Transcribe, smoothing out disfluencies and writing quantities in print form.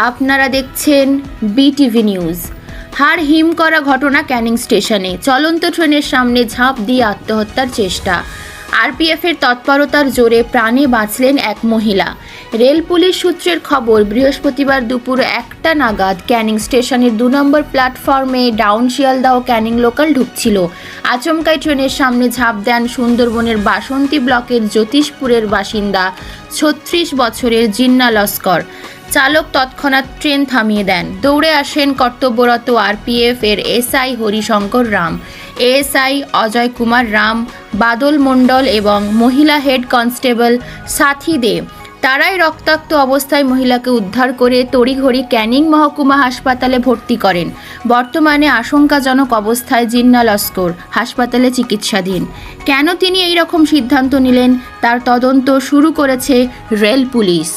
আপনারা দেখছেন BTV news. হাড় হিম করা ঘটনা ক্যানিং স্টেশনে। চলন্ত ট্রেনের সামনে ঝাঁপ দিয়ে আত্মহত্যার চেষ্টা। আরপিএফের তৎপরতার জোরে প্রাণে বাঁচলেন এক মহিলা। রেল পুলিশ সূত্রের খবর, বৃহস্পতিবার দুপুর 1টা নাগাদ ক্যানিং স্টেশনের 2 নম্বর প্ল্যাটফর্মে ডাউন শিয়ালদহ ক্যানিং লোকাল ঢুকছিল। আচমকাই ট্রেনের সামনে ঝাঁপ দেন সুন্দরবনের বাসন্তী ব্লকের জ্যোতিষপুরের বাসিন্দা 36 বছরের জিন্না লস্কর। চালক তৎক্ষণাৎ ট্রেন থামিয়ে দেন। দৌড়ে আসেন কর্তব্যরত আরপিএফ এর এসআই হরিশঙ্কর রাম, এএসআই অজয় কুমার রাম, বাদল মণ্ডল এবং মহিলা হেড কনস্টেবল সাথী দেব। তারাই রক্তাক্ত অবস্থায় মহিলাকে উদ্ধার করে তড়িঘড়ি ক্যানিং মহকুমা হাসপাতালে ভর্তি করেন। বর্তমানে আশঙ্কাজনক অবস্থায় জিন্না লস্কর হাসপাতালে চিকিৎসাধীন। কেন তিনি এই রকম সিদ্ধান্ত নিলেন তার তদন্ত শুরু করেছে রেল পুলিশ।